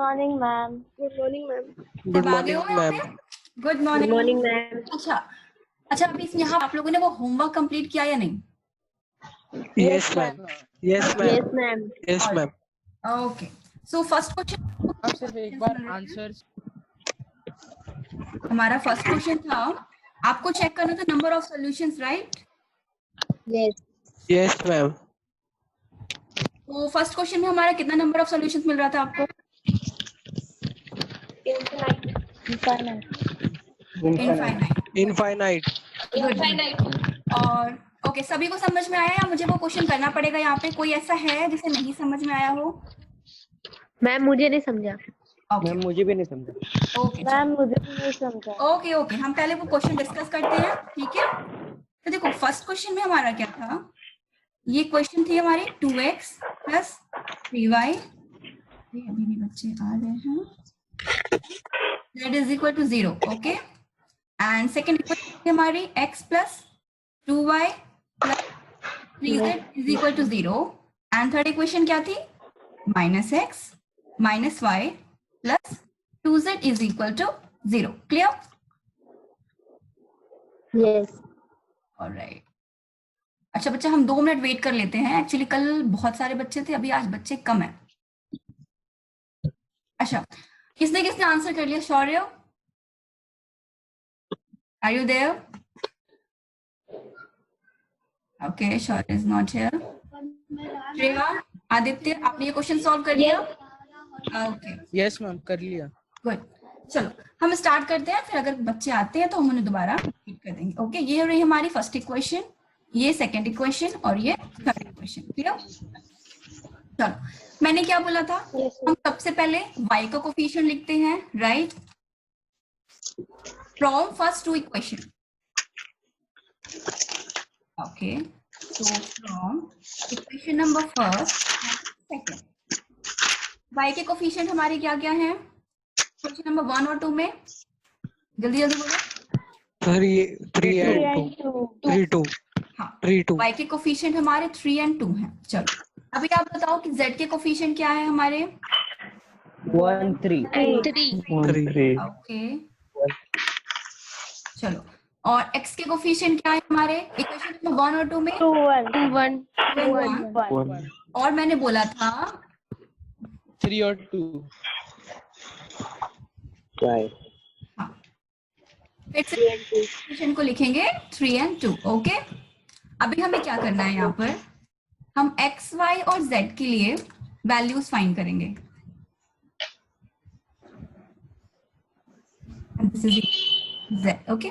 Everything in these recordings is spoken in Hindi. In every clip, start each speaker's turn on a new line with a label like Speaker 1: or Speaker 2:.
Speaker 1: morning, ma'am.
Speaker 2: Good morning, ma'am.
Speaker 3: Good morning ma'am.
Speaker 4: Good
Speaker 2: Good
Speaker 4: morning.
Speaker 2: morning, ma'am.
Speaker 4: अच्छा अभी इसमें यहाँ आप लोगों ने वो होमवर्क कंप्लीट किया या नहीं?
Speaker 3: Yes ma'am, yes ma'am,
Speaker 2: Yes, ma'am.
Speaker 3: Yes ma'am.
Speaker 4: Okay, so first question
Speaker 5: आप सिर्फ एक बार आंसर
Speaker 4: हमारा फर्स्ट क्वेश्चन था, आपको चेक करना था number of solutions, right?
Speaker 2: Yes.
Speaker 3: Yes ma'am.
Speaker 4: तो फर्स्ट क्वेश्चन में हमारा कितना नंबर ऑफ सॉल्यूशंस मिल रहा था आपको?
Speaker 2: Infinite.
Speaker 4: इनफाइनाइट।
Speaker 3: इनफाइनाइट।
Speaker 4: और ओके, सभी को समझ में आया या मुझे वो क्वेश्चन करना पड़ेगा? यहाँ पे कोई ऐसा है जिसे नहीं समझ में आया हो?
Speaker 2: मैम मुझे नहीं समझा।
Speaker 4: ओके
Speaker 5: मैम मुझे भी नहीं समझा।
Speaker 4: ओके
Speaker 1: Ma'am, मुझे भी नहीं समझा.
Speaker 4: ओके ओके, हम पहले वो क्वेश्चन डिस्कस करते हैं, ठीक है? तो देखो फर्स्ट क्वेश्चन में हमारा क्या था, ये क्वेश्चन थी हमारी 2x प्लस 3y, अभी भी बच्चे आ रहे हैं, z is equal to 0, okay? And second equation थी हमारी x plus 2y plus 3z is equal to 0, and third equation क्या थी, minus x minus y plus 2z is equal to 0, clear?
Speaker 2: Yes.
Speaker 4: Alright. अच्छा बच्चा, हम 2 मिनट वेट कर लेते हैं, एक्चुअली कल बहुत सारे बच्चे थे, अभी आज बच्चे कम है। अच्छा, किसने किसने आंसर कर लिया? Shaurya, are you there? Okay, Shaurya is not here. Shreya, Aditya, आपने ये क्वेश्चन सॉल्व कर लिया? ओके
Speaker 5: यस मैम, कर लिया।
Speaker 4: गुड, चलो हम स्टार्ट करते हैं, फिर अगर बच्चे आते हैं तो हम उन्हें दोबारा रिपीट कर देंगे। ओके, ये रही हमारी फर्स्ट इक्वेशन, ये सेकंड इक्वेशन और ये थर्ड इक्वेशन, क्लियर? चलो, मैंने क्या बोला था, हम सबसे पहले y का कोफिशिएंट लिखते हैं, right? From first to equation, okay? So from equation number first second, y के कोफिशिएंट हमारे क्या क्या हैं क्वेश्चन नंबर 1 और 2 में? जल्दी जल्दी बोलो।
Speaker 3: 3 and 2।
Speaker 4: हाँ,
Speaker 3: 3 2।
Speaker 4: y के कोफिशिएंट हमारे 3 and 2 हैं। चलो, अभी आप बताओ कि z के कोफिशिएंट क्या है हमारे?
Speaker 5: 1 3
Speaker 3: 3।
Speaker 4: ओके, चलो, और x के कोफिशिएंट क्या है हमारे इक्वेशन नंबर 1 और 2 में?
Speaker 1: 2 1.
Speaker 3: 1।
Speaker 4: और मैंने बोला था
Speaker 5: 3 और 2।
Speaker 4: हाँ, फिर से इक्वेशन को लिखेंगे 3 and 2, ओके? अभी हमें क्या करना है, यहाँ पर हम x, y और z के लिए वैल्यूज फाइंड करेंगे। z, okay?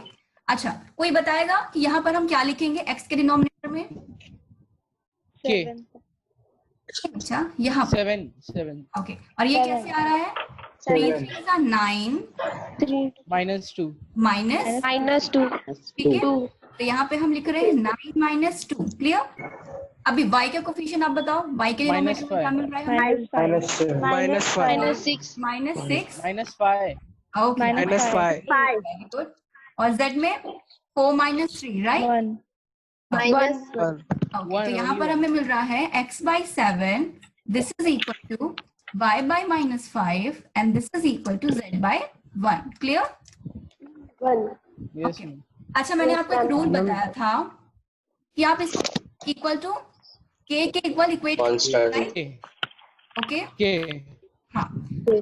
Speaker 4: अच्छा, कोई बताएगा कि यहाँ पर हम क्या लिखेंगे x के डिनोमिनेटर में?
Speaker 5: के
Speaker 4: अच्छा, यहाँ पर
Speaker 5: 7
Speaker 4: ओके, और ये कैसे आ रहा है? 3 3 is 9
Speaker 5: -2
Speaker 4: माइनस, ठीक है? तो यहाँ पे हम लिख रहे हैं 9 minus 2, क्लियर? अभी y का कोफिशिएंट आप बताओ, y के डिनोमिनेटर में क्या मिल रहा है हमें?
Speaker 3: -5।
Speaker 4: -6,
Speaker 5: -5
Speaker 4: ओके,
Speaker 3: -5।
Speaker 4: Very good. और z में 4 minus 3, राइट?
Speaker 3: 1।
Speaker 4: ओके, तो यहाँ पर हमें मिल रहा है x by 7, this is equal to y by -5 and this is equal to z by 1, clear?
Speaker 5: Yes
Speaker 4: Okay.
Speaker 5: Ma'am.
Speaker 4: अच्छा, मैंने आपको एक रूल बताया था कि आप इसको इक्वल टू k के इक्वल इक्वेट करें, ओके?
Speaker 5: के
Speaker 4: हाँ,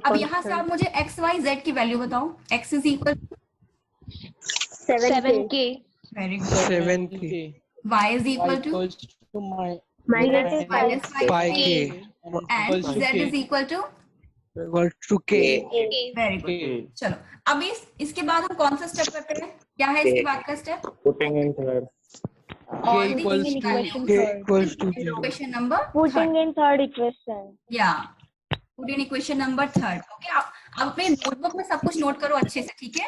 Speaker 4: अब यहाँ से आप मुझे x y z की वैल्यू बताओ। x is equal to
Speaker 2: 7K.
Speaker 4: Very good,
Speaker 3: 7
Speaker 4: y is equal to
Speaker 3: -5K
Speaker 4: and z is equal to
Speaker 3: K।
Speaker 4: Very good. चलो, अब इसके बाद हम कौन सा स्टेप करते हैं? क्या है इसके बाद का step? All the
Speaker 5: equals to
Speaker 3: K equals to 0।
Speaker 4: Equation number
Speaker 1: Putting in third equation.
Speaker 4: या put in equation number 3, okay? आप अपने नोटबुक में सब कुछ नोट करो अच्छे से, ठीक है?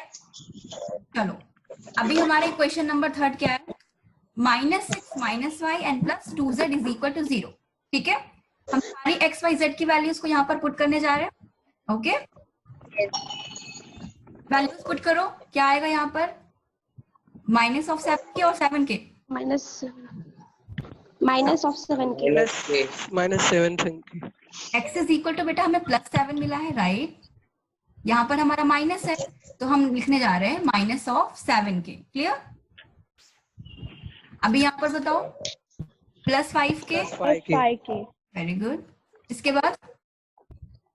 Speaker 4: चलो, अभी हमारा इक्वेशन नंबर 3 क्या है? -6 -y and plus 2z is equal to 0, ठीक है? हम सारी x y z की वैल्यूज को यहाँ पर पुट करने जा रहे हैं, ओके? वैल्यूज पुट करो, क्या आएगा यहाँ पर? -7k और 7k,
Speaker 2: Minus of 7K.
Speaker 3: -7 K।
Speaker 4: x is equal to बेटा हमें +7 मिला है, राइट? यहाँ पर हमारा माइनस है तो हम लिखने जा रहे हैं -7 के। क्लियर? अभी यहाँ पर बताओ +5 के।
Speaker 3: फाइव के
Speaker 1: 5k
Speaker 4: वेरी गुड। इसके बाद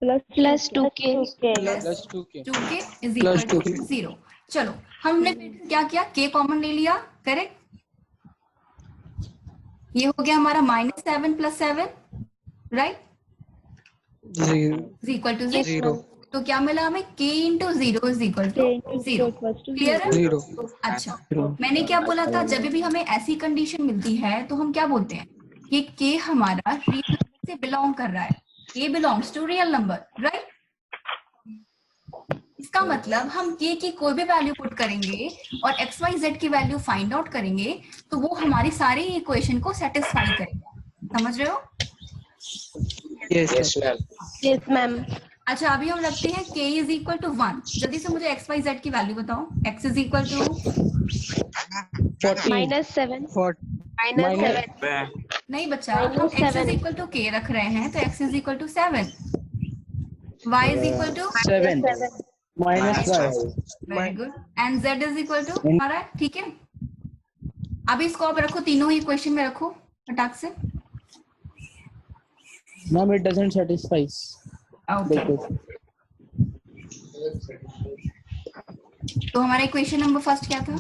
Speaker 1: plus 2k
Speaker 5: Plus 2k.
Speaker 4: 2k is equal
Speaker 3: Plus
Speaker 4: to
Speaker 3: 2k.
Speaker 4: 0। चलो हमने फिर क्या किया, k कॉमन ले लिया, करेक्ट? ये हो गया हमारा -7 + 7, right?
Speaker 3: Zero
Speaker 4: is equal to 0।
Speaker 3: Zero
Speaker 4: तो क्या मिला हमें, k × 0 is equal to 0। Clear है?
Speaker 3: जीरो
Speaker 4: अच्छा, मैंने क्या बोला था, जब भी हमें ऐसी कंडीशन मिलती है तो हम क्या बोलते हैं कि k हमारा रियल नंबर से बिलोंग कर रहा है, k belongs to real number, right? इसका मतलब हम k की कोई भी वैल्यू पुट करेंगे और x y z की वैल्यू फाइंड आउट करेंगे तो वो हमारी सारी इक्वेशन को सेटिस्फाई करेगा। समझ रहे हो?
Speaker 3: Yes ma'am
Speaker 2: Yes, ma'am.
Speaker 4: अच्छा, अभी हम रखते हैं k इज इक्वल टू 1। जल्दी से मुझे x y z की वैल्यू बताओ। x is equal to
Speaker 5: 14.
Speaker 1: -7
Speaker 3: for
Speaker 2: -7.
Speaker 4: नहीं बच्चा, हम x is equal to k रख रहे हैं तो x is equal to 7, y is equal to
Speaker 5: 7. -5.
Speaker 4: Very good, and z is equal to हमारा, ठीक है? अभी इसको आप रखो, तीनों ही इक्वेशन में रखो फटाक से।
Speaker 5: Ma'am, it doesn't satisfy.
Speaker 4: Okay, तो हमारा इक्वेशन नंबर फर्स्ट क्या था?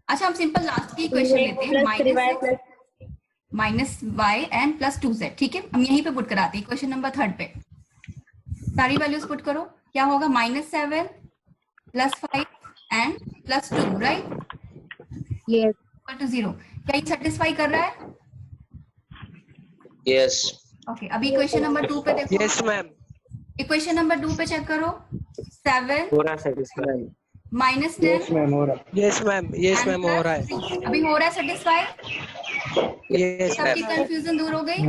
Speaker 4: अच्छा, हम सिंपल लास्ट की इक्वेशन लेते हैं, -y एंड +2z, ठीक है? हम यहीं पे पुट कराते हैं इक्वेशन नंबर थर्ड पे। सारी वैल्यूज पुट करो, क्या होगा, -7 +5 and +2, right?
Speaker 2: Yes.
Speaker 4: Equal to 0। क्या ये सेटिस्फाई कर रहा है?
Speaker 6: Yes.
Speaker 4: ओके, अभी इक्वेशन नंबर 2 पे देखो।
Speaker 3: यस मैम
Speaker 4: इक्वेशन नंबर 2 पे चेक करो, 7
Speaker 6: पूरा satisfy.
Speaker 4: -10
Speaker 3: यस मैम हो रहा है
Speaker 4: 3। अभी हो रहा है सेटिस्फाई?
Speaker 3: यस
Speaker 4: सबकी
Speaker 3: मैम
Speaker 4: कंफ्यूजन दूर हो गई?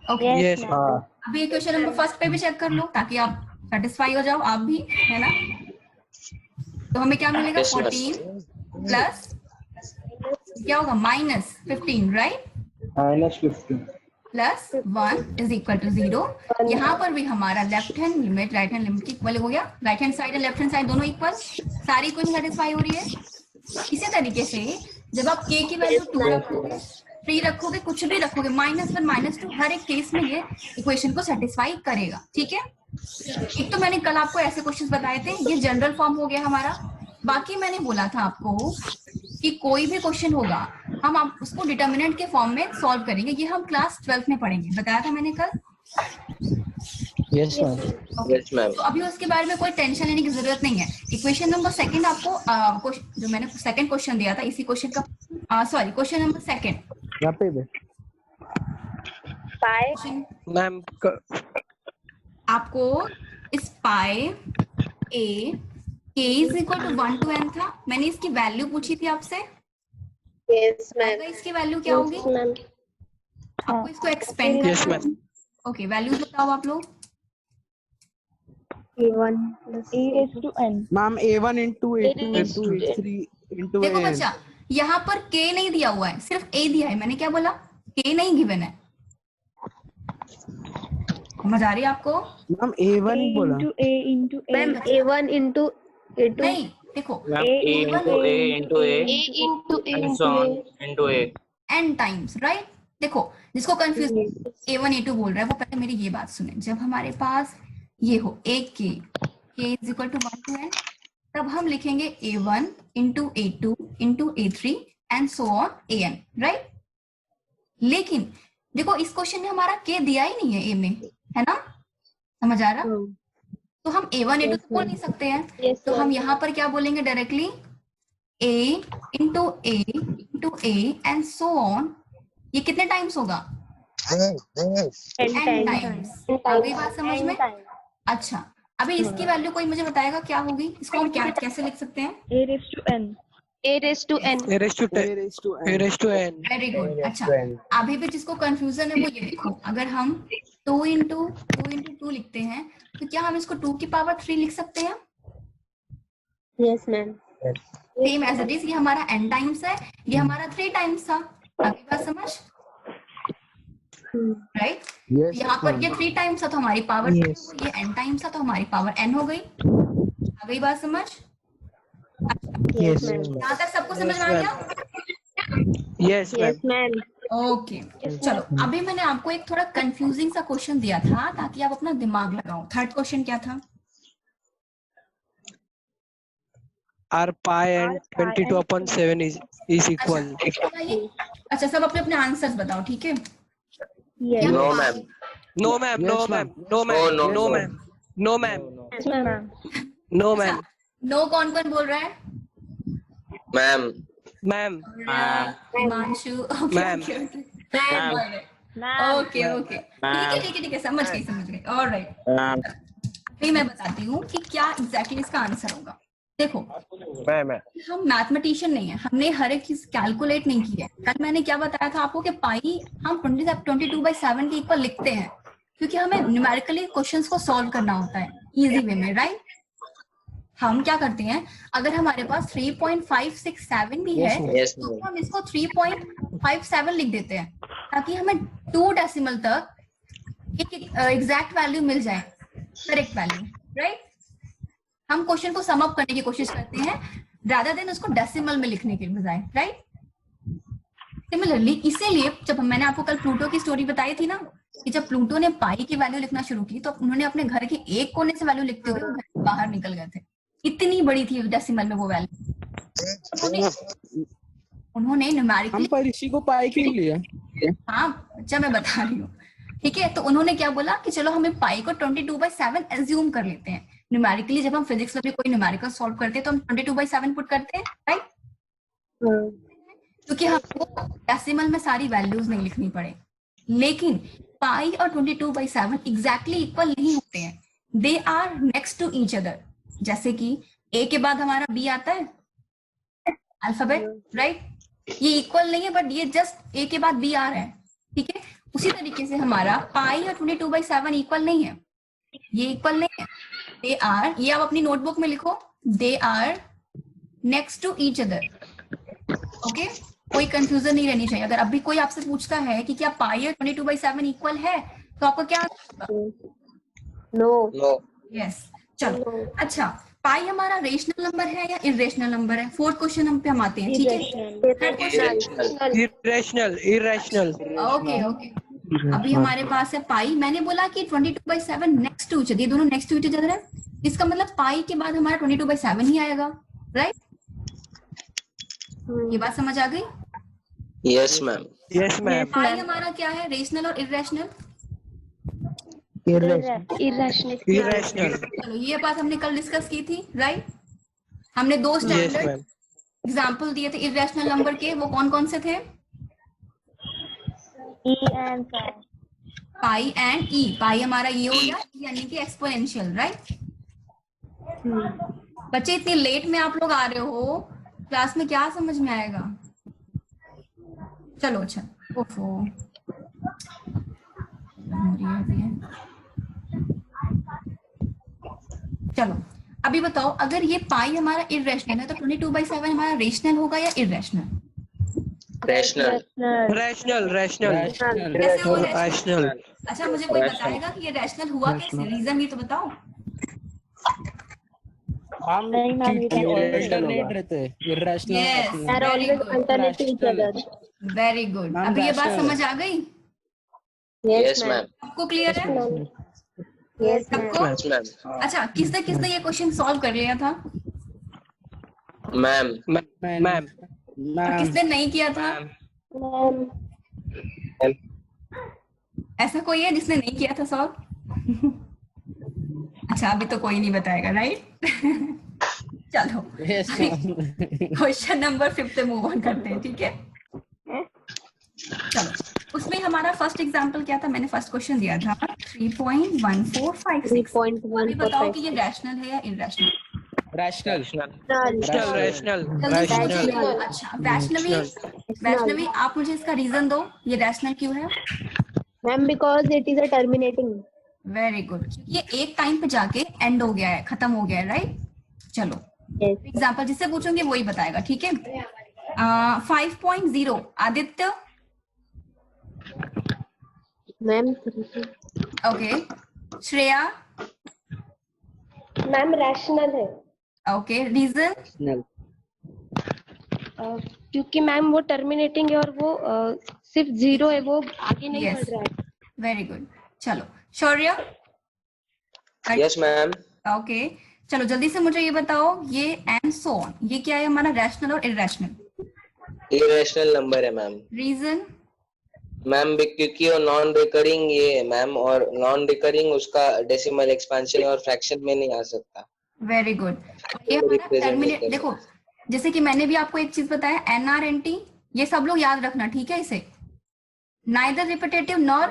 Speaker 4: ओके,
Speaker 3: यस
Speaker 4: अभी क्वेश्चन नंबर फर्स्ट पे भी चेक कर लो ताकि आप सेटिस्फाई हो जाओ, आप भी, है ना? तो हमें क्या मिलेगा,
Speaker 6: Yes, ma'am.
Speaker 4: 14 प्लस क्या होगा, -15, right? Plus 1 is equal to 0। यहाँ पर भी हमारा left hand limit right hand limit equal हो गया, राइट हैंड साइड और लेफ्ट हैंड साइड दोनों इक्वल, सारी इक्वेशन सेटिस्फाई हो रही है। इसी तरीके से जब आप k की वैल्यू 2 रखोगे, 3 रखोगे, कुछ भी रखोगे, -1 -2, हर एक केस में ये इक्वेशन को सेटिस्फाई करेगा, ठीक है? एक तो मैंने कल आपको ऐसे क्वेश्चंस बताए थे, ये जनरल फॉर्म हो गया हमारा। बाकी मैंने बोला था आपको कि कोई भी क्वेश्चन होगा हम आप उसको डिटर्मिनेंट के फॉर्म में सॉल्व करेंगे, ये हम क्लास 12th में पढ़ेंगे, बताया था मैंने कल।
Speaker 5: Yes, ma'am.
Speaker 6: Yes, ma'am.
Speaker 4: तो अभी उसके बारे में कोई टेंशन लेने की जरूरत नहीं है। इक्वेशन नंबर सेकंड आपको जो मैंने सेकंड क्वेश्चन दिया था, इसी क्वेश्चन का सॉरी क्वेश्चन नंबर सेकंड
Speaker 5: यहाँ पे भी.
Speaker 3: मैम
Speaker 4: आपको इस pi a k is equal to 1 to n था, मैंने इसकी वैल्यू पूछी थी आपसे,
Speaker 2: Yes, ma'am.
Speaker 4: इसकी वैल्यू क्या होगी?
Speaker 2: Yes, ma'am.
Speaker 4: आपको इसको एक्सपेंड
Speaker 3: यस
Speaker 4: करना
Speaker 3: मैम
Speaker 4: है। ओके, वैल्यूज बताओ आप लोग।
Speaker 2: A1 plus
Speaker 1: e raised to n
Speaker 5: Ma'am, A1 into A2 into A3 into
Speaker 4: देखो
Speaker 5: AN.
Speaker 4: बच्चा, यहाँ पर k नहीं दिया हुआ है, सिर्फ a दिया है। मैंने क्या बोला, k नहीं गिवन है। समझ आ रही है आपको?
Speaker 5: Ma'am, A1 ही बोला.
Speaker 1: into a
Speaker 2: Ma'am, A1 into A2.
Speaker 4: नहीं, देखो
Speaker 6: Ma'am, A into A into A
Speaker 2: A into A.
Speaker 6: and so on into A.
Speaker 4: n times, right? देखो, जिसको कंफ्यूज a1 a2 बोल रहा है वो पहले मेरी ये बात सुने। जब हमारे पास ये हो एक k is equal to 1 to n, तब हम लिखेंगे a1 into a2 into a3 and so on an, right? लेकिन देखो इस क्वेश्चन में हमारा k दिया ही नहीं है a में, है ना? समझ आ रहा? तो हम a1 a2 तो बोल नहीं सकते हैं,
Speaker 2: Yes,
Speaker 4: तो हम यहाँ पर क्या बोलेंगे directly, a into a and so on. ये कितने टाइम्स होगा? n times. आ गई बात समझ में? अच्छा, अभी इसकी वैल्यू कोई मुझे बताएगा क्या होगी? इसको हम क्या कैसे लिख सकते हैं?
Speaker 1: a raised to n
Speaker 2: A raised to n.
Speaker 3: A raised to
Speaker 5: A
Speaker 3: 10
Speaker 5: raised to
Speaker 3: A
Speaker 5: N.
Speaker 3: raised to n
Speaker 4: very good. अच्छा, अभी भी जिसको कंफ्यूजन है वो ये देखो, अगर हम 2 into 2 लिखते हैं तो क्या हम इसको 2 की पावर 3 लिख सकते हैं?
Speaker 2: Yes, ma'am.
Speaker 4: Same as it is, ये हमारा n टाइम्स है, ये हमारा 3 टाइम्स था। अभी बात समझ? राइट?
Speaker 5: Yes,
Speaker 4: यहाँ पर ये 3 टाइम्स था तो हमारी पावर
Speaker 5: Yes.
Speaker 4: ये n टाइम्स था तो हमारी पावर n हो गई। आ गई बात समझ?
Speaker 2: Yes, ma'am.
Speaker 4: यहाँ तक सबको समझ में आ
Speaker 3: Yes,
Speaker 4: गया?
Speaker 3: Yes,
Speaker 2: Yes,
Speaker 3: ma'am.
Speaker 2: ma'am.
Speaker 4: Okay चलो, अभी मैंने आपको एक थोड़ा कंफ्यूजिंग सा क्वेश्चन दिया था ताकि आप अपना दिमाग लगाओ। थर्ड क्वेश्चन क्या था?
Speaker 3: R pi and 22 upon 7 is equal.
Speaker 4: अच्छा सब अपने अपने आंसर्स बताओ, ठीक है?
Speaker 1: Yes.
Speaker 6: No, ma'am.
Speaker 3: No, ma'am. No,
Speaker 5: Yes,
Speaker 3: ma'am.
Speaker 5: ma'am.
Speaker 3: No, ma'am.
Speaker 6: No,
Speaker 3: No,
Speaker 6: no.
Speaker 3: ma'am. No, ma'am.
Speaker 1: Yes, ma'am.
Speaker 3: No, ma'am.
Speaker 4: No कौन कौन बोल रहा है?
Speaker 6: Ma'am.
Speaker 3: Ma'am.
Speaker 4: Himanshu.
Speaker 3: Ma'am.
Speaker 4: Okay okay ठीक है समझ गई ऑलराइट। अभी मैं बताती हूँ कि क्या एग्जैक्टली इसका आंसर होगा। देखो
Speaker 3: Ma'am.
Speaker 4: हम मैथमेटिशियन नहीं है, हमने हर एक चीज कैलकुलेट नहीं की है। कल मैंने क्या बताया था आपको कि पाई हम 22/7 के इक्वल लिखते हैं क्योंकि हमें न्यूमेरिकली क्वेश्चंस को सॉल्व करना होता है इजी वे में, राइट? हम क्या करते हैं, अगर हमारे पास 3.567 भी है
Speaker 6: Yes,
Speaker 4: तो
Speaker 6: ma'am.
Speaker 4: हम इसको 3.57 लिख देते हैं ताकि हमें 2 डेसिमल तक एक एग्जैक्ट वैल्यू मिल जाए, करेक्ट वैल्यू, राइट? हम क्वेश्चन को सम अप करने की कोशिश करते हैं रादर देन उसको डेसिमल में लिखने के बजाय, राइट? सिमिलरली इसीलिए जब मैंने आपको कल प्लूटो की स्टोरी बताई थी ना कि जब प्लूटो ने पाई की वैल्यू लिखना शुरू की तो उन्होंने अपने घर के एक कोने से वैल्यू लिखते हुए घर से बाहर निकल गए थे। इतनी बड़ी थी डेसिमल में वो वैल्यू। उन्होंने न्यूमेरिकली
Speaker 5: हम पर इसी को पाई क्यों लिया?
Speaker 4: हाँ अच्छा मैं बता रही हूँ, ठीक है? तो उन्होंने क्या बोला कि चलो हमें पाई को 22/7 एज्यूम कर लेते हैं। न्यूमेरिकली जब हम फिजिक्स में भी कोई न्यूमेरिकल सॉल्व करते हैं तो हम 22/7 पुट करते हैं, राइट? क्योंकि हमको डेसिमल में सारी वैल्यूज नहीं लिखनी पड़े। लेकिन पाई और 22/7 एग्जैक्टली इक्वल नहीं होते हैं, they are next to each other. जैसे कि ए के बाद हमारा बी आता है अल्फाबेट, राइट? ये इक्वल नहीं है बट ये जस्ट ए के बाद बी आ रहा है, ठीक है? उसी तरीके से हमारा पाई और 22/7 इक्वल नहीं है, ये इक्वल नहीं है। दे आर, ये आप अपनी नोटबुक में लिखो, they are next to each other. Okay, कोई कंफ्यूजन नहीं रहनी चाहिए। अगर अभी कोई आपसे पूछता है कि क्या पाई और 22/7 इक्वल है तो आपको क्या?
Speaker 2: No.
Speaker 6: No.
Speaker 4: यस चलो अच्छा, पाई हमारा रेशनल नंबर है या इरेशनल नंबर है? फोर्थ क्वेश्चन हम पे हम आते हैं, ठीक है?
Speaker 3: Irrational. Irrational.
Speaker 4: ओके ओके, अभी हमारे पास है पाई। मैंने बोला कि 22/7 नेक्स्ट टू ईच अदर, ये दोनों नेक्स्ट टू ईच अदर है, इसका मतलब पाई के बाद हमारा 22/7 ही आएगा, राइट? ये बात समझ आ गई?
Speaker 6: Yes, ma'am.
Speaker 3: Yes, ma'am.
Speaker 4: पाई हमारा क्या है, रेशनल और इरेशनल?
Speaker 1: Irrational.
Speaker 3: Irrational.
Speaker 4: चलो ये बात हमने कल डिस्कस की थी, राइट? हमने 2
Speaker 3: Yes,
Speaker 4: स्टैंडर्ड
Speaker 3: ma'am.
Speaker 4: एग्जाम्पल दिए थे इरेशनल नंबर के, वो कौन कौन से थे?
Speaker 1: E and pi.
Speaker 4: Pi and E. Pi हमारा ये हो गया, यानी कि एक्सपोनेंशियल, राइट? बच्चे इतनी लेट में आप लोग आ रहे हो, क्लास में क्या समझ में आएगा? चलो अच्छा, ओफो चलो अभी बताओ, अगर ये पाई हमारा इरेशनल है तो 22/7 हमारा रेशनल होगा या इरेशनल?
Speaker 6: Rational.
Speaker 3: Rational. Rational.
Speaker 4: कैसे हो rational?
Speaker 3: Rational.
Speaker 4: अच्छा मुझे कोई बताएगा कि ये रैशनल हुआ कैसे? रीजन भी तो बताओ।
Speaker 5: हम
Speaker 1: नहीं, ma'am, you can
Speaker 5: अल्टरनेट रहते हैं, irrational
Speaker 4: Yes.
Speaker 5: रहती
Speaker 2: Are
Speaker 5: है।
Speaker 2: always alternate to each other.
Speaker 4: Very good,
Speaker 5: Ma'am,
Speaker 4: अभी ये बात
Speaker 5: rational
Speaker 4: समझ आ गई?
Speaker 6: Yes, ma'am.
Speaker 4: आपको क्लियर है?
Speaker 2: Yes, ma'am.
Speaker 4: सबको?
Speaker 6: Yes, ma'am.
Speaker 4: अच्छा किसने किसने ये क्वेश्चन सॉल्व कर लिया था?
Speaker 6: Ma'am.
Speaker 3: Ma'am.
Speaker 4: और किसने नहीं किया था? ऐसा कोई है जिसने नहीं किया था सॉल्व? अच्छा अभी तो कोई नहीं बताएगा, राइट? चलो
Speaker 5: Yes, ma'am.
Speaker 4: क्वेश्चन नंबर 5 पे मूव ऑन करते हैं, ठीक है? चलो उसमें हमारा फर्स्ट एग्जांपल क्या था? मैंने फर्स्ट क्वेश्चन दिया था 3.1456। अभी बताओ कि ये रैशनल है या इरेशनल?
Speaker 5: Rational.
Speaker 3: Rational. Rational.
Speaker 4: अच्छा वैष्णवी आप मुझे इसका रीजन दो, ये रैशनल क्यों है?
Speaker 2: Ma'am, because it is a terminating.
Speaker 4: Very good, ये एक टाइम पे जाके एंड हो गया है, खत्म हो गया है, राइट? चलो
Speaker 2: Yes.
Speaker 4: एग्जाम्पल जिससे पूछूंगी वही बताएगा, ठीक है? 5.0 Aditya
Speaker 2: ma'am
Speaker 4: okay Shreya
Speaker 2: ma'am rational है।
Speaker 4: ओके रीजन
Speaker 1: क्योंकि मैम वो टर्मिनेटिंग है और वो सिर्फ 0 है, वो आगे नहीं
Speaker 4: Yes.
Speaker 1: बढ़ रहा है।
Speaker 4: Very good. चलो शौर्य
Speaker 6: यस मैम।
Speaker 4: ओके चलो जल्दी से मुझे ये बताओ ये एंड सो ऑन ये क्या है हमारा रैशनल और इरेशनल।
Speaker 6: इरेशनल नंबर है मैम।
Speaker 4: रीजन
Speaker 6: मैम क्योंकि वो नॉन रिकरिंग ये है मैम, और नॉन रिकरिंग उसका डेसिमल एक्सपेंशन और फ्रैक्शन में नहीं आ सकता।
Speaker 4: Very good. ये हमारा टर्मिनेट देखो जैसे कि मैंने भी आपको एक चीज बताया NRNT ये सब लोग याद रखना ठीक है इसे neither repetitive nor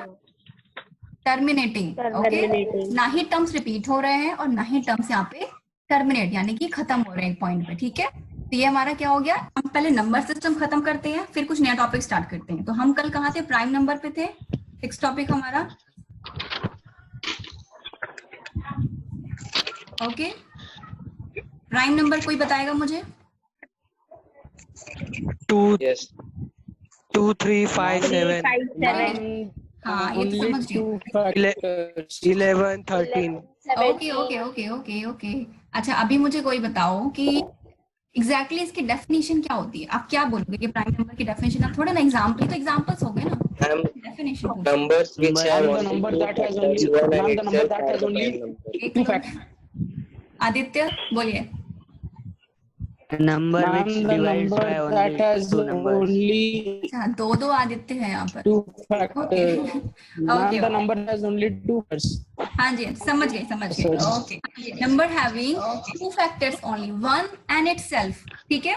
Speaker 4: terminating okay ना ही टर्म्स रिपीट हो रहे हैं और ना ही टर्म्स यहाँ पे टर्मिनेट यानी कि खत्म हो रहे हैं एक पॉइंट पे ठीक है। तो ये हमारा क्या हो गया हम पहले नंबर सिस्टम खत्म करते हैं फिर कुछ नया टॉपिक स्टार्ट करते हैं। तो हम कल कहाँ थे प्राइम नंबर पे थे 6 टॉपिक हमारा ओके। प्राइम नंबर कोई बताएगा मुझे
Speaker 3: 2
Speaker 6: यस
Speaker 3: 2 3 5 7
Speaker 4: हाँ ये तो समझ गई
Speaker 3: 11 13।
Speaker 4: Okay okay okay okay okay अच्छा अभी मुझे कोई बताओ कि एग्जैक्टली इसकी डेफिनेशन क्या होती है। आप क्या बोलोगे कि प्राइम नंबर की डेफिनेशन आप थोड़ा ना एग्जांपल तो एग्जांपल्स हो गए ना
Speaker 6: ma'am
Speaker 4: definition
Speaker 6: numbers which have
Speaker 5: the number that has only ma'am, the number that has only two factors.
Speaker 4: Aditya बोलिए
Speaker 7: number
Speaker 5: Ma'am,
Speaker 7: which
Speaker 5: the
Speaker 7: divides
Speaker 5: number
Speaker 7: by
Speaker 5: that
Speaker 7: only
Speaker 5: has
Speaker 7: two numbers.
Speaker 5: only
Speaker 4: अच्छा दो आदित्य हैं यहाँ पर
Speaker 5: two factors. Ma'am,
Speaker 4: Okay.
Speaker 5: the number has only two factors.
Speaker 4: हाँ जी समझ गए okay number having 2 factors only 1 and itself ठीक है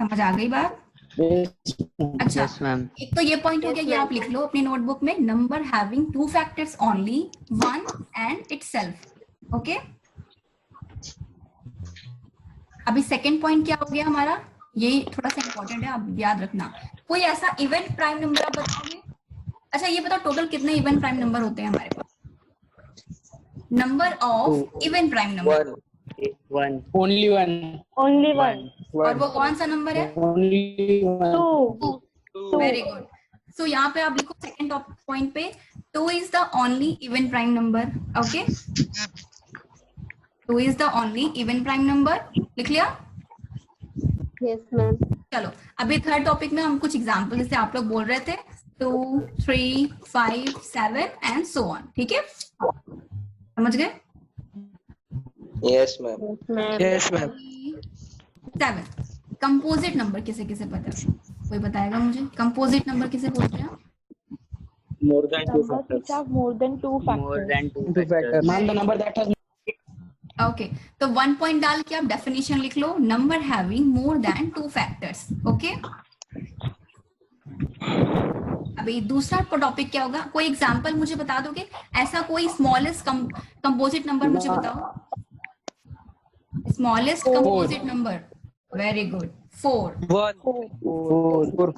Speaker 4: समझ आ गई बात। अच्छा
Speaker 7: Yes, ma'am.
Speaker 4: एक तो ये पॉइंट हो गया ये आप लिख लो अपनी नोटबुक में number having 2 factors only 1 and itself okay. अभी सेकंड पॉइंट क्या हो गया हमारा ये थोड़ा सा इंपॉर्टेंट है आप याद रखना कोई ऐसा इवेंट प्राइम नंबर आप बताओगे। अच्छा ये बताओ टोटल कितने इवेंट प्राइम नंबर होते हैं हमारे पास number of even prime number
Speaker 6: one
Speaker 5: Only one.
Speaker 1: Only one.
Speaker 4: और वो कौन सा नंबर है
Speaker 5: Only one.
Speaker 1: 2.
Speaker 4: Very good. So यहाँ पे आप लिखो सेकंड पॉइंट पे 2 is the only even prime number okay 2 is the only even prime number लिख लिया।
Speaker 2: Yes ma'am.
Speaker 4: चलो अभी थर्ड टॉपिक में हम कुछ एग्जांपल जैसे आप लोग बोल रहे थे 2 3 5 7 एंड सो ऑन ठीक है समझ गए।
Speaker 6: yes ma'am
Speaker 3: Yes ma'am.
Speaker 4: 7 composite number किसे किसे पता है कोई बताएगा मुझे कंपोजिट नंबर किसे बोलते हैं।
Speaker 5: More than two
Speaker 1: Numbers which
Speaker 5: factors.
Speaker 1: have more than 2
Speaker 7: More
Speaker 1: factors.
Speaker 7: than two
Speaker 5: Two factors.
Speaker 7: factors.
Speaker 5: Ma'am, the number that has
Speaker 4: okay तो 1 पॉइंट डाल के आप डेफिनेशन लिख लो number having more than 2 factors okay. अभी दूसरा टॉपिक क्या होगा कोई एग्जांपल मुझे बता दोगे ऐसा कोई स्मॉलेस्ट कंपोजिट नंबर मुझे बताओ smallest composite number very good 4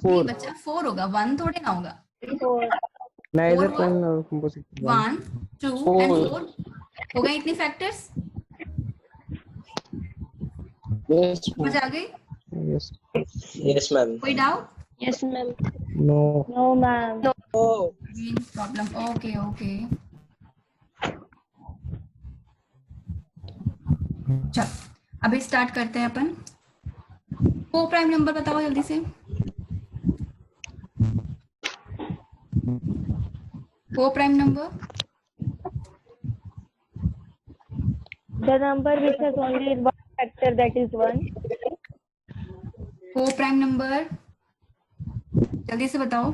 Speaker 5: four.
Speaker 4: बच्चा 4 होगा 1 थोड़े ना होगा
Speaker 5: Neither
Speaker 4: Four,
Speaker 5: prime nor composite.
Speaker 4: 1 2 and 4 हो गए इतने फैक्टर्स
Speaker 5: Yes.
Speaker 4: समझ आ गई
Speaker 5: Yes.
Speaker 6: yes ma'am
Speaker 4: कोई doubt
Speaker 1: Yes, ma'am.
Speaker 5: No.
Speaker 1: No, ma'am.
Speaker 4: Problem okay okay चलो अभी स्टार्ट करते हैं अपन को प्राइम नंबर बताओ जल्दी से को prime number
Speaker 1: The number which has only one factor, that is 1.
Speaker 4: को प्राइम नंबर जल्दी से बताओ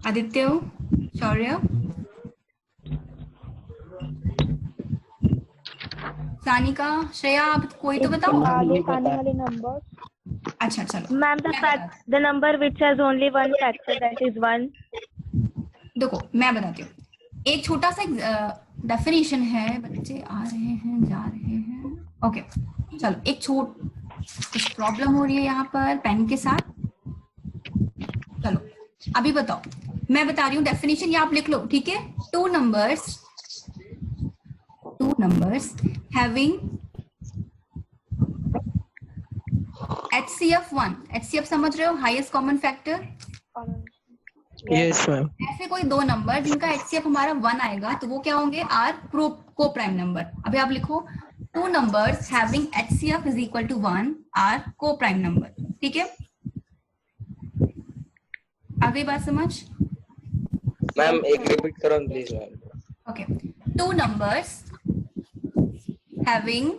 Speaker 4: आदित्य शौर्य सानिका श्रेया आप कोई तो बताओ
Speaker 1: आगे आने वाले नंबर
Speaker 4: अच्छा चलो
Speaker 1: ma'am the number which has only one factor, that is 1.
Speaker 4: देखो मैं बताती हूँ एक छोटा सा डेफिनेशन है बच्चे आ रहे हैं जा रहे हैं ओके चलो एक कुछ प्रॉब्लम हो रही है यहाँ पर पेन के साथ चलो अभी बताओ मैं बता रही हूँ डेफिनेशन ये आप लिख लो ठीक है to numbers having HCF1, HCF समझ रहे हो, highest common factor.
Speaker 3: Yes, ma'am.
Speaker 4: ऐसे कोई दो नंबर जिनका HCF हमारा 1 आएगा तो वो क्या होंगे, आर को प्राइम नंबर। अभी आप लिखो two numbers having HCF is equal to 1 are coprime number. ठीक है, आ गई बात समझ?
Speaker 6: मैम एक रिपीट करो please ma'am.
Speaker 4: Okay, to numbers having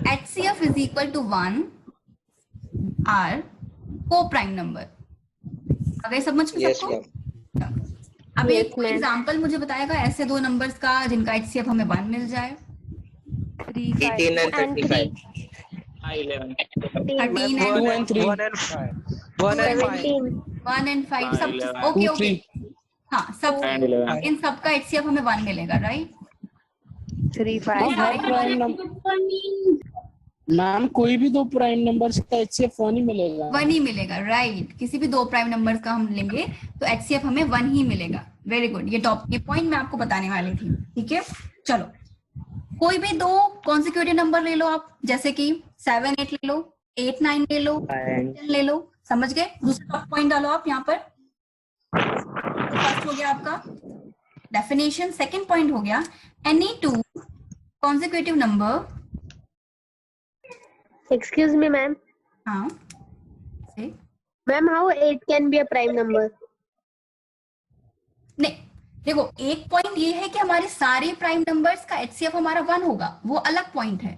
Speaker 4: HCF is equal to 1 are co-prime number। अगर समझ में
Speaker 6: यस
Speaker 4: सबको?
Speaker 6: मैम।
Speaker 4: अब
Speaker 2: Yes,
Speaker 4: एक
Speaker 2: ma'am.
Speaker 4: एग्जांपल मुझे बताएगा ऐसे दो नंबर्स का जिनका HCF हमें 1 मिल जाए।
Speaker 6: 18 and 35।
Speaker 4: 13
Speaker 5: 2
Speaker 4: and
Speaker 5: and 3
Speaker 3: 1 and 5. 1 and 5.
Speaker 2: 17.
Speaker 4: 1 and 5 सब।
Speaker 7: 11,
Speaker 4: ओके
Speaker 5: 2
Speaker 4: ओके,
Speaker 5: 3
Speaker 4: हाँ सब,
Speaker 7: and 11।
Speaker 4: इन सबका HCF हमें 1 मिलेगा, राइट?
Speaker 8: 3
Speaker 5: हाँ,
Speaker 8: 5
Speaker 5: हर प्राइम नंबर मैम, कोई भी दो प्राइम नंबर्स का HCF 1 ही मिलेगा।
Speaker 4: 1 ही मिलेगा, राइट। किसी भी दो प्राइम नंबर्स का हम लेंगे तो HCF हमें 1 ही मिलेगा। वेरी गुड, ये पॉइंट मैं आपको बताने वाली थी। ठीक है, चलो कोई भी दो कॉन्सिक्यूटिव नंबर ले लो आप, जैसे कि 7 8 ले लो, 8 9 ले लो, 10 ले लो। समझ गए? दूसरा पॉइंट डालो आप यहाँ पर। फर्स्ट हो गया आपका डेफिनेशन। सेकंड पॉइंट हो गया any two consecutive number.
Speaker 2: Excuse me, ma'am.
Speaker 4: हाँ से
Speaker 2: Ma'am, how 8 can be a prime number?
Speaker 4: नहीं, देखो एक पॉइंट ये है कि हमारे सारे प्राइम नंबर्स का HCF हमारा 1 होगा, वो अलग पॉइंट है।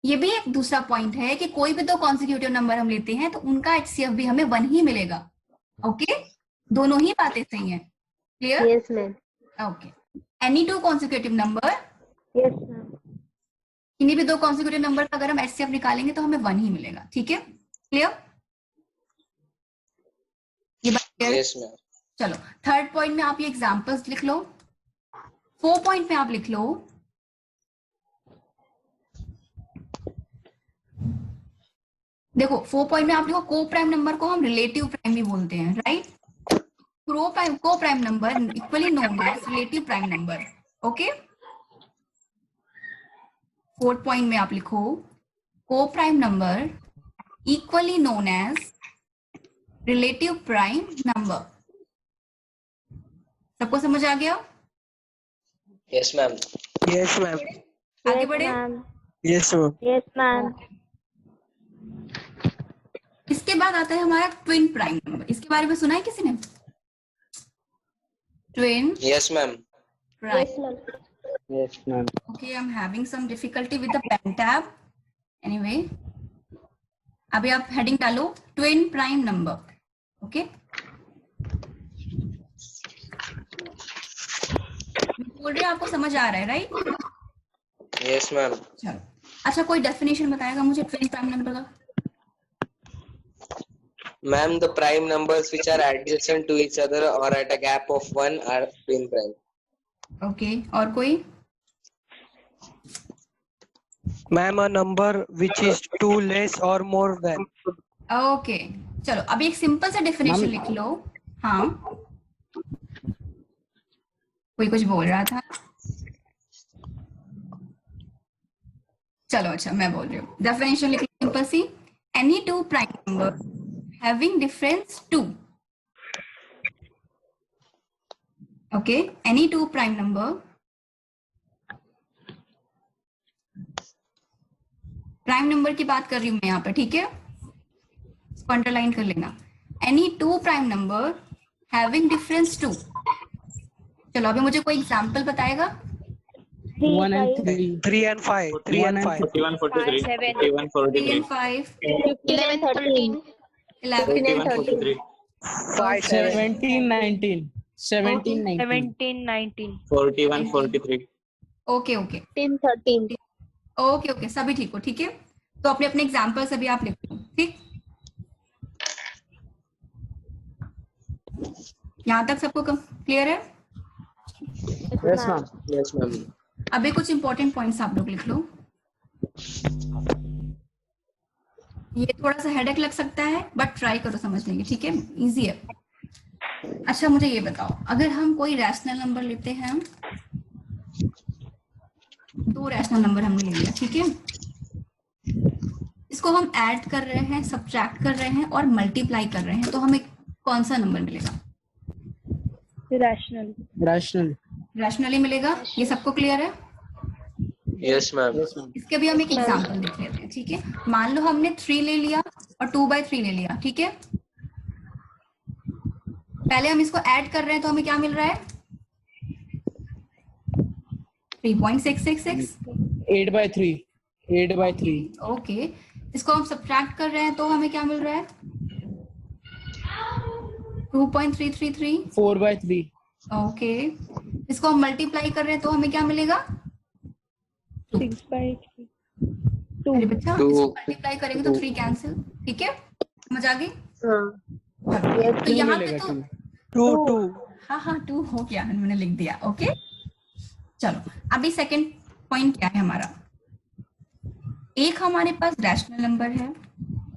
Speaker 4: ये भी एक दूसरा पॉइंट है कि कोई भी दो कॉन्सिक्यूटिव नंबर हम लेते हैं तो उनका HCF भी हमें 1 ही मिलेगा। ओके, दोनों ही बातें सही हैं। Clear?
Speaker 2: Yes, ma'am.
Speaker 4: Okay, any to consecutive number,
Speaker 2: Yes, ma'am.
Speaker 4: किन्हीं भी दो कॉन्सिक्यूटिव नंबर का अगर हम HCF निकालेंगे तो हमें 1 ही मिलेगा। ठीक है, क्लियर? ये बात क्लियर है?
Speaker 6: Yes ma'am.
Speaker 4: चलो थर्ड पॉइंट में आप ये एग्जांपल्स लिख लो। 4 पॉइंट में आप लिख लो देखो 4 पॉइंट में आप लिखो को प्राइम नंबर को हम रिलेटिव प्राइम भी बोलते हैं, right? Coprime number equally known as relative prime number. Okay, 4th point में आप लिखो coprime number equally known as relative prime number. सबको समझ आ गया?
Speaker 6: Yes ma'am.
Speaker 3: Yes, ma'am.
Speaker 4: आगे बढ़े।
Speaker 3: Yes, ma'am.
Speaker 2: Yes, ma'am.
Speaker 4: इसके बाद आता है हमारा ट्विन प्राइम नंबर। इसके बारे में सुना है किसी ने? Twin
Speaker 6: yes ma'am.
Speaker 4: Prime.
Speaker 2: Yes, ma'am.
Speaker 5: Yes ma'am.
Speaker 4: Okay, I'm having some difficulty with the pen tab. Anyway, अभी आप हेडिंग डालो ट्विन प्राइम नंबर। ओके, बोल रहे आपको समझ आ रहा है, राइट?
Speaker 6: Yes ma'am.
Speaker 4: चलो, अच्छा कोई डेफिनेशन बताएगा मुझे ट्विन प्राइम नंबर का?
Speaker 6: Ma'am, the prime numbers which are adjacent to each other or at a gap of 1 are twin prime.
Speaker 4: Okay, और कोई?
Speaker 3: Ma'am, a number which is 2 less or more than.
Speaker 4: Okay, चलो अभी एक सिंपल सा डेफिनेशन लिख लो। हाँ, कोई कुछ बोल रहा था? चलो अच्छा मैं बोल रही हूँ। डेफिनेशन लिख लो सिंपल सी, any two prime number having difference 2। Okay, any two prime number, prime number की बात कर रही हूं मैं यहाँ पे, ठीक है? इसको अंडरलाइन कर लेना। Any two prime number having difference 2। चलो अभी मुझे कोई एग्जांपल बताएगा?
Speaker 5: 1 and 3
Speaker 3: 3 and 5. 3 and 5.
Speaker 7: 41 43 41
Speaker 4: 3 and
Speaker 7: 43
Speaker 4: 5,
Speaker 2: 11, 13.
Speaker 4: 11,
Speaker 7: 41 43
Speaker 3: 5, 7.
Speaker 5: 17 19 17 19
Speaker 8: 17 19
Speaker 7: 41 43
Speaker 4: okay okay
Speaker 2: 15, 13.
Speaker 4: Okay okay, सभी ठीक हो? ठीक है, तो अपने अपने एग्जाम्पल सभी आप लिख लो। ठीक, यहाँ तक सबको क्लियर है?
Speaker 5: Yes ma'am.
Speaker 6: Yes ma'am.
Speaker 4: अभी कुछ इंपॉर्टेंट पॉइंट्स आप लोग लिख लो। ये थोड़ा सा हेडेक लग सकता है बट ट्राई करो समझने की, ठीक है? इजी है। अच्छा मुझे ये बताओ, अगर हम कोई रैशनल नंबर लेते हैं, दो रैशनल नंबर हमने ले लिया, ठीक है? इसको हम ऐड कर रहे हैं, सब्ट्रैक्ट कर रहे हैं और मल्टीप्लाई कर रहे हैं, तो हमें कौन सा नंबर मिलेगा?
Speaker 2: Rational.
Speaker 5: रैशनल।
Speaker 4: रैशनली मिलेगा। ये सबको क्लियर है?
Speaker 6: Yes, ma'am.
Speaker 4: इसके भी हम एक एग्जांपल देख लेते हैं, ठीक है? मान लो हमने 3 ले लिया और 2/3 ले लिया, ठीक है? पहले हम इसको ऐड कर रहे हैं तो हमें क्या मिल रहा है? 3.666।
Speaker 5: 8/3 8/3
Speaker 4: ओके, इसको हम सब्ट्रैक्ट कर रहे हैं तो हमें क्या मिल रहा है? 2.333।
Speaker 5: 4/3
Speaker 4: ओके, इसको हम मल्टीप्लाई कर रहे हैं तो हमें क्या मिलेगा?
Speaker 2: 6/3.
Speaker 4: अरे बच्चा,
Speaker 6: Two.
Speaker 4: इसको मल्टीप्लाई करेंगे तो 3 कैंसिल, ठीक है? समझ आ गई? तो यहाँ पे तो
Speaker 3: 2
Speaker 4: हाँ 2 हो गया, मैंने लिख दिया। ओके, चलो अभी सेकंड पॉइंट क्या है हमारा? एक हमारे पास रैशनल नंबर है,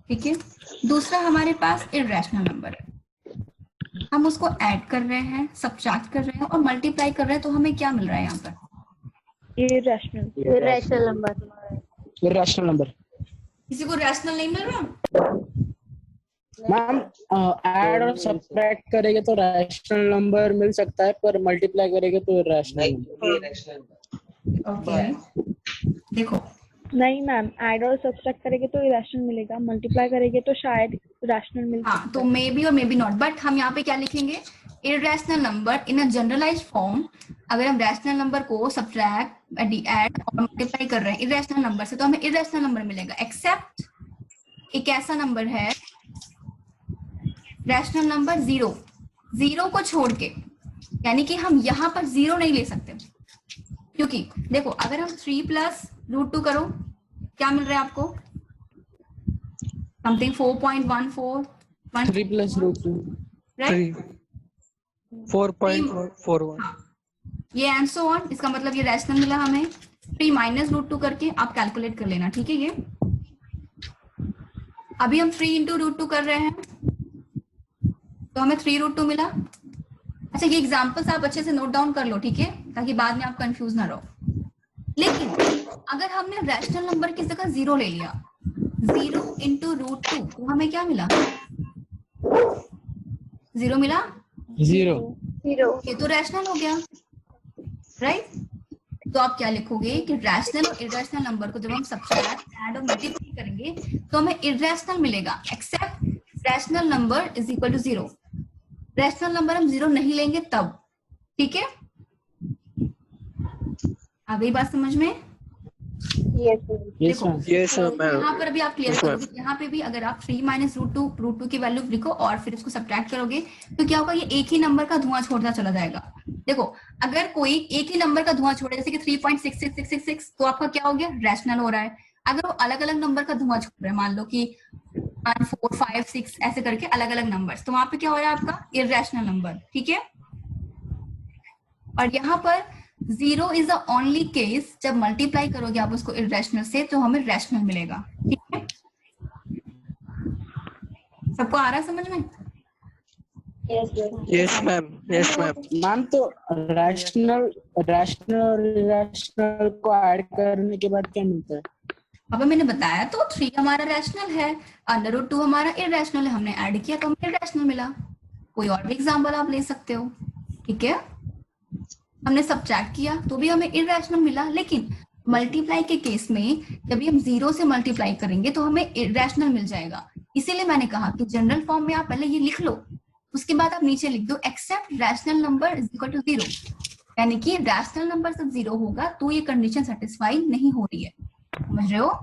Speaker 4: ठीक है? दूसरा हमारे पास इरैशनल नंबर है। हम उसको ऐड कर रहे हैं, सब्ट्रैक्ट कर रहे हैं और मल्टीप्लाई कर रहे हैं, तो हमें क्या मिल रहा है यहाँ पर?
Speaker 2: Irrational. Irrational number.
Speaker 5: Rational number.
Speaker 4: किसी को रैशनल नहीं मिल रहा?
Speaker 5: मैम ऐड और सब्ट्रैक्ट करेंगे तो रैशनल नंबर मिल सकता है, पर मल्टीप्लाई करेंगे तो इरैशनल।
Speaker 6: नहीं, irrational.
Speaker 4: ओके, देखो
Speaker 2: नहीं मैम, ऐड और सब्ट्रैक्ट करेंगे तो इरेशनल मिलेगा, मल्टीप्लाई करेंगे तो शायद रैशनल मिल
Speaker 4: हाँ, तो मे बी और मे बी नॉट, बट हम यहाँ पे क्या लिखेंगे? Irrational number in a generalised form. अगर हम रैशनल नंबर को सब्ट्रैक्ट, ऐड और मल्टीप्लाई कर रहे हैं इरैशनल नंबर से, तो हमें इरैशनल नंबर मिलेगा। एक्सेप्ट एक ऐसा नंबर है रैशनल नंबर 0 को छोड़ के, यानी कि हम यहाँ पर 0 नहीं ले सकते, क्योंकि देखो अगर हम 3 + √2 करो, क्या मिल रहा है आपको? Something 4.14
Speaker 5: 3 + √2
Speaker 4: right?
Speaker 3: 4.41
Speaker 4: ये एंड सो ऑन, इसका मतलब ये रैशनल मिला हमें। 3 - √2 करके आप कैलकुलेट कर लेना, ठीक है? ये अभी हम 3 × √2 कर रहे हैं तो हमें 3√2 मिला। अच्छा, ये एग्जांपल्स आप अच्छे से नोट डाउन कर लो, ठीक है? ताकि बाद में आप कंफ्यूज ना रहो। लेकिन अगर हमने रैशनल नंबर की जगह 0 ले लिया, 0 × √2, तो हमें क्या मिला? 0 मिला।
Speaker 5: 0
Speaker 4: ये तो रैशनल हो गया, राइट? तो आप क्या लिखोगे कि रैशनल और इरैशनल नंबर को जब हम सब्ट्रैक्ट, ऐड और मल्टीप्लाई करेंगे तो हमें इरैशनल मिलेगा, except rational number is equal to 0। Rational number हम 0 नहीं लेंगे तब, ठीक है? आ गई बात समझ में?
Speaker 5: यस
Speaker 4: देखो,
Speaker 5: मैम।
Speaker 3: Yes,
Speaker 4: तो
Speaker 3: ma'am.
Speaker 4: यहाँ पर अभी आप क्लियर
Speaker 3: Yes,
Speaker 4: करोगे, यहाँ पे भी अगर आप 3 - √2 की वैल्यू लिखो और फिर इसको सब्ट्रैक्ट करोगे तो क्या होगा? ये एक ही नंबर का धुआं छोड़ता चला जाएगा। देखो, अगर कोई एक ही नंबर का धुआं छोड़े, जैसे कि 3.66666, तो आपका क्या हो गया? रैशनल हो रहा है। अगर वो अलग अलग नंबर का धुआं छोड़ रहे हैं, मान लो कि 1, 4, 5, 6 ऐसे करके अलग अलग नंबर, तो वहां पे क्या हो रहा है? आपका इरैशनल नंबर, ठीक है? और यहाँ पर 0 इज द ओनली केस, जब मल्टीप्लाई करोगे आप उसको इरैशनल से तो हमें रैशनल मिलेगा, ठीक है? सबको आ रहा है समझ में?
Speaker 3: Yes, ma'am. Yes, ma'am.
Speaker 5: Ma'am तो रैशनल और इरैशनल को ऐड करने के बाद क्या मिलता है?
Speaker 4: अभी मैंने बताया तो 3 हमारा रैशनल है, √2 हमारा इरैशनल है, हमने ऐड किया तो हमें इरैशनल मिला। कोई और भी एग्जांपल आप ले सकते हो, ठीक है? हमने सब्ट्रैक्ट किया तो भी हमें इरैशनल मिला, लेकिन मल्टीप्लाई के केस में जब भी हम 0 से मल्टीप्लाई करेंगे तो हमें इरैशनल मिल जाएगा। इसीलिए मैंने कहा कि जनरल फॉर्म में आप पहले ये लिख लो, उसके बाद आप नीचे लिख दो except rational number is equal to 0, यानी कि रैशनल नंबर जब 0 होगा तो ये कंडीशन सेटिस्फाई नहीं हो रही है। समझ रहे हो?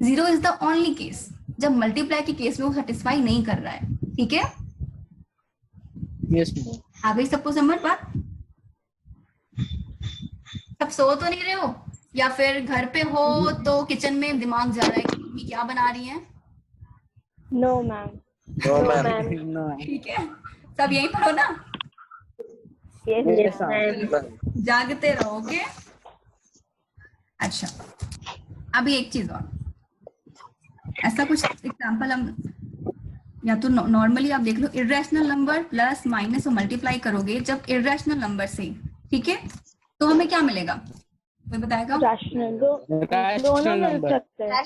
Speaker 4: 0 इज द ओनली केस, जब मल्टीप्लाई के केस में वो सेटिस्फाई नहीं कर रहा है, ठीक है?
Speaker 5: Yes ma'am.
Speaker 4: आ गई सबको समझ बात? सब सो तो नहीं रहे हो, या फिर घर पे हो तो किचन में दिमाग जा रहा है कि मम्मी क्या बना रही है?
Speaker 2: No ma'am.
Speaker 6: No, ma'am.
Speaker 4: ठीक है, सब यहीं पर हो ना?
Speaker 2: Yes ma'am.
Speaker 4: जागते रहोगे। अच्छा, अभी एक चीज और, ऐसा कुछ एग्जांपल हम या तो नॉर्मली आप देख लो, इरैशनल नंबर प्लस माइनस और मल्टीप्लाई करोगे जब इरैशनल नंबर से, ठीक है? तो हमें क्या मिलेगा? कोई बताएगा?
Speaker 2: Rational. दोनों मिल सकते हैं.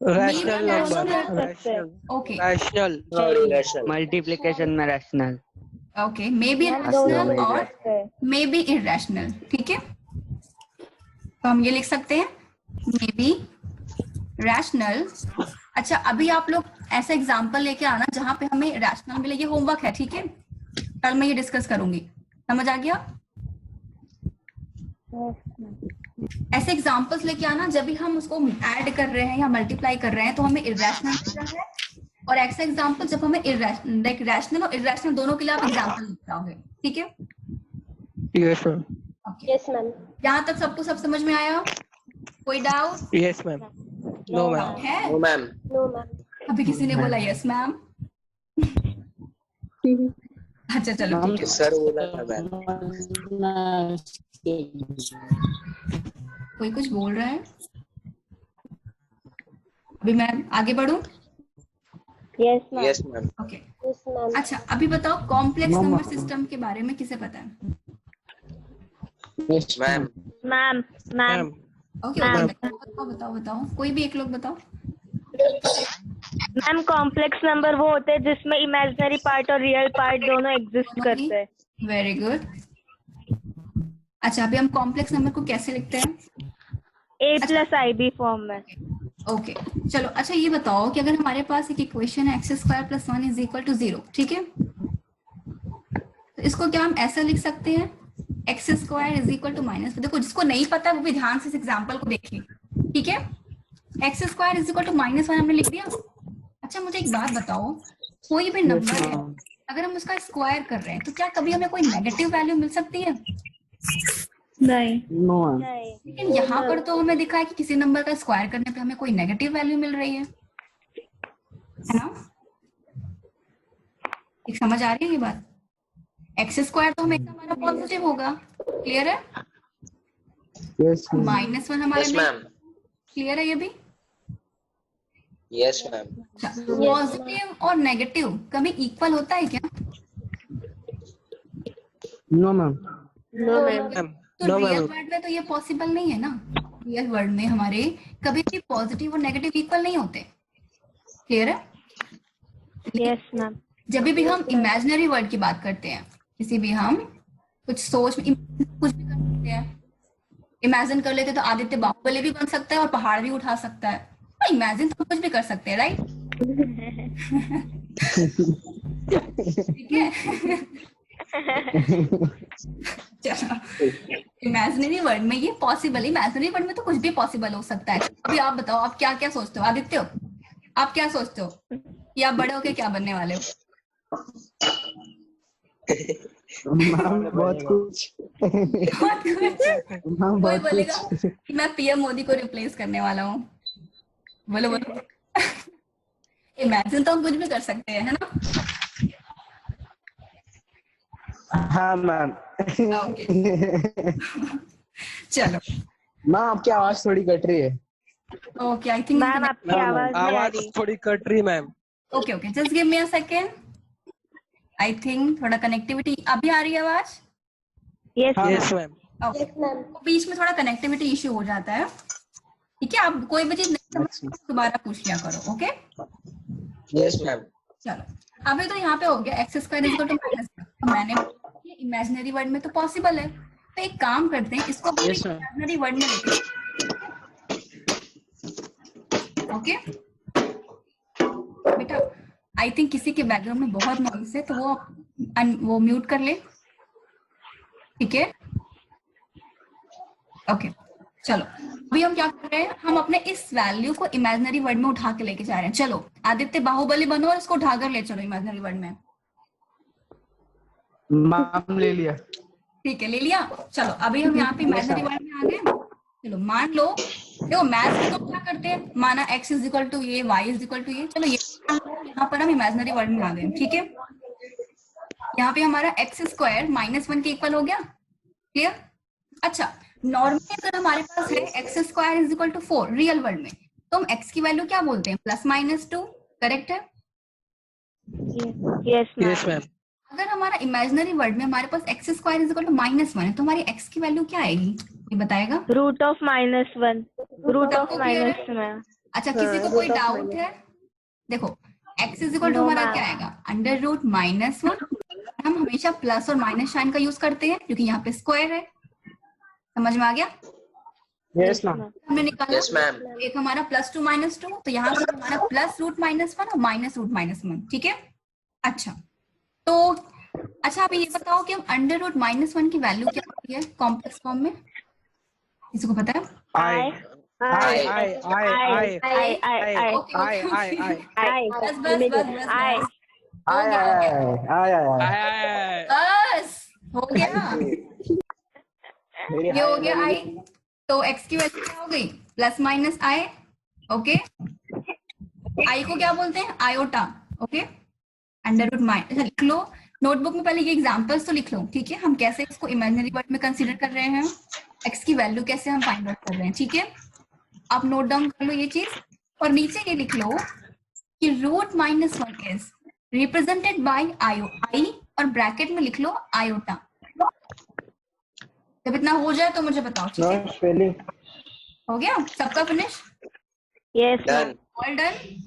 Speaker 3: Rational
Speaker 4: Maybe
Speaker 3: number.
Speaker 4: rational.
Speaker 3: Rational.
Speaker 4: Okay.
Speaker 3: Rational.
Speaker 6: और irrational.
Speaker 5: मल्टीप्लिकेशन में रैशनल।
Speaker 4: Okay, maybe
Speaker 2: मैम दोनों
Speaker 4: rational
Speaker 2: मिल
Speaker 4: और
Speaker 2: सकते हैं।
Speaker 4: maybe irrational, ठीक है? तो हम ये लिख सकते हैं maybe rational। अच्छा, अभी आप लोग ऐसा एग्जांपल लेके आना जहां पे हमें रैशनल मिले। ये होमवर्क है, ठीक है? कल मैं ये डिस्कस करूंगी, समझ आ गया? ऐसे एग्जांपल्स लेके आना जब भी हम उसको ऐड कर रहे हैं या मल्टीप्लाई कर रहे हैं तो हमें इरेशनल मिल रहा है, और ऐसा एग्जांपल जब हमें रैशनल और इरेशनल दोनों के लिए आप एग्जांपल लिख रहे, ठीक है?
Speaker 3: Yes ma'am.
Speaker 1: Yes ma'am.
Speaker 4: यहाँ तक सबको सब समझ में आया? कोई doubt
Speaker 3: Yes ma'am. No ma'am.
Speaker 4: है?
Speaker 6: No ma'am.
Speaker 1: No ma'am.
Speaker 4: अभी किसी ने बोला यस मैम। अच्छा चलो ठीक है।
Speaker 6: सर बोला था मैम।
Speaker 4: कोई कुछ बोल रहा है? अभी मैं आगे बढ़ूं?
Speaker 2: Yes ma'am.
Speaker 6: Yes ma'am.
Speaker 4: Okay.
Speaker 1: Yes ma'am.
Speaker 4: अच्छा, अभी बताओ कॉम्प्लेक्स नंबर सिस्टम के बारे में किसे पता है?
Speaker 6: Ma'am.
Speaker 2: Ma'am ma'am
Speaker 3: Ma'am.
Speaker 4: Okay बताओ, कोई भी एक लोग बताओ।
Speaker 2: मैम कॉम्प्लेक्स नंबर वो होते हैं जिसमें इमेजिनरी पार्ट और रियल पार्ट दोनों एग्जिस्ट करते हैं।
Speaker 4: Very good. अच्छा, अभी हम कॉम्प्लेक्स नंबर को कैसे लिखते हैं?
Speaker 2: a+ib फॉर्म में।
Speaker 4: ओके चलो। अच्छा ये बताओ कि अगर हमारे पास एक इक्वेशन है x² + 1 = 0, ठीक है? तो इसको क्या हम ऐसा लिख सकते हैं x² = -1। देखो, जिसको नहीं पता वो भी ध्यान से इस एग्जाम्पल को देखिए, ठीक है? x² = -1 हमने लिख दिया। अच्छा मुझे एक बात बताओ, कोई भी नंबर है अगर हम उसका स्क्वायर कर रहे हैं तो क्या कभी हमें कोई नेगेटिव वैल्यू मिल सकती है?
Speaker 2: नहीं।
Speaker 5: नो।
Speaker 4: लेकिन यहाँ पर तो हमें दिखा है कि किसी नंबर का स्क्वायर करने पे हमें कोई नेगेटिव वैल्यू मिल रही है ना? एक समझ आ रही है ये बात? x² तो हमेशा हमारा पॉजिटिव होगा, क्लियर है?
Speaker 5: यस
Speaker 4: -1 हमारा
Speaker 6: Yes ma'am.
Speaker 4: क्लियर है ये भी?
Speaker 6: Yes ma'am.
Speaker 4: पॉजिटिव और नेगेटिव कभी इक्वल होता है क्या?
Speaker 5: No ma'am.
Speaker 1: No ma'am.
Speaker 3: Ma'am.
Speaker 4: तो
Speaker 3: No
Speaker 4: रियल
Speaker 3: ma'am.
Speaker 4: वर्ल्ड में तो ये पॉसिबल नहीं है ना। रियल वर्ल्ड में हमारे कभी भी पॉजिटिव और नेगेटिव इक्वल नहीं होते, क्लियर है?
Speaker 2: Yes ma'am.
Speaker 4: जब भी हम इमेजिनरी वर्ल्ड की बात करते हैं, किसी भी हम कुछ सोच में कुछ भी कर सकते हैं। इमेजिन कर लेते तो आदित्य बाहुबली भी बन सकता है और पहाड़ भी उठा सकता है। इमेजिन तो कुछ भी कर सकते हैं, राइट? ठीक है। चलो, इमेजिनरी वर्ल्ड में ये पॉसिबल, इमेजिनरी वर्ल्ड में तो कुछ भी पॉसिबल हो सकता है। अभी आप बताओ, आप क्या क्या सोचते हो? आदित्य, आप क्या सोचते हो कि आप बड़े होके क्या बनने वाले हो?
Speaker 5: बहुत कुछ।
Speaker 4: बहुत कुछ।
Speaker 5: मैम
Speaker 4: कोई
Speaker 5: बहुत
Speaker 4: बोलेगा
Speaker 5: कुछ।
Speaker 4: कि मैं पीएम मोदी को रिप्लेस करने वाला हूँ। बोलो बोलो। इमेजिन तो हम कुछ भी कर सकते हैं, है ना?
Speaker 5: हाँ मैम।
Speaker 4: ओके चलो।
Speaker 5: मैम आपकी आवाज थोड़ी कट रही है।
Speaker 4: ओके, आई थिंक
Speaker 2: मैम आपकी आवाज नहीं आ
Speaker 3: आवाज
Speaker 2: रही।
Speaker 3: थोड़ी कट रही ma'am.
Speaker 4: Okay okay, just give me a second. I think थोड़ा कनेक्टिविटी अभी आ रही है आवाज।
Speaker 2: Yes
Speaker 3: Yes ma'am.
Speaker 4: Okay,
Speaker 1: Yes ma'am.
Speaker 4: बीच में थोड़ा कनेक्टिविटी इश्यू हो जाता है, ठीक है? आप कोई भी चीज नहीं समझ तो दोबारा पूछ लिया करो, ओके?
Speaker 6: Yes ma'am.
Speaker 4: चलो, अभी तो यहाँ पे हो गया x² = मैंने इमेजिनरी वर्ड में तो पॉसिबल है, तो एक काम करते हैं, इसको भी
Speaker 5: Yes, ma'am.
Speaker 4: इमेजिनरी वर्ड में लिखते हैं, ओके? बेटा, आई थिंक किसी के बैकग्राउंड में बहुत नॉइस है, तो वो म्यूट कर ले, ठीक है? ओके चलो, अभी हम क्या कर रहे हैं, हम अपने इस वैल्यू को इमेजिनरी वर्ड में उठा के लेके जा रहे हैं। चलो आदित्य बाहुबली बनो और इसको उठाकर ले चलो इमेजिनरी वर्ड में।
Speaker 5: मैम ले लिया।
Speaker 4: ठीक है, ले लिया। चलो अभी हम यहाँ पे इमेजिनरी वर्ड में आ गए। चलो मान लो, देखो मैथ्स में तो क्या करते हैं, माना x = a, y = a। चलो ये यहाँ पर हम इमेजिनरी वर्ड में आ गए, ठीक है? यहाँ पे हमारा x² -1 के इक्वल हो गया, क्लियर? अच्छा, नॉर्मली अगर हमारे पास है x² = 4 रियल वर्ल्ड में, तो हम x की वैल्यू क्या बोलते हैं? +-2, करेक्ट है?
Speaker 2: Yes
Speaker 3: Yes ma'am.
Speaker 4: अगर हमारा इमेजिनरी वर्ड में हमारे पास x² = -1 है, तो हमारी x की वैल्यू क्या आएगी? ये बताएगा?
Speaker 2: √(-1). √(-1).
Speaker 4: अच्छा, किसी को कोई डाउट है? देखो x इज इक्वल टू हमारा क्या आएगा, अंडर रूट -1। हम हमेशा प्लस और माइनस साइन का यूज करते हैं क्योंकि यहाँ पे स्क्वायर है। समझ में आ गया?
Speaker 5: Yes ma'am.
Speaker 4: हमने निकाला
Speaker 6: Yes, ma'am.
Speaker 4: एक हमारा +2 -2, तो यहाँ पर हमारा +√-1 और -√-1, ठीक है। अच्छा, तो अच्छा आप ये बताओ कि हम अंडर रूट -1 की वैल्यू क्या होती है कॉम्प्लेक्स फॉर्म में? किसी को पता है?
Speaker 3: I
Speaker 4: बस हो गया ये हो गया आई। तो x की वैल्यू क्या हो गई, +-i। ओके, आई को क्या बोलते हैं, iota. Okay, under root minus लिख लो नोटबुक में, पहले ये एग्जांपल्स तो लिख लो, ठीक है। हम कैसे इसको इमेजिनरी वर्ड में कंसीडर कर रहे हैं, x की वैल्यू कैसे हम फाइंड आउट कर रहे हैं, ठीक है। आप नोट डाउन कर लो ये चीज, और नीचे ये लिख लो कि √-1 इज रिप्रेजेंटेड बाय आई, और ब्रैकेट में लिख लो आयोटा। जब इतना हो जाए तो मुझे बताओ, ठीक है। हो गया सबका finish?
Speaker 2: Yes.
Speaker 6: Done.
Speaker 4: All done.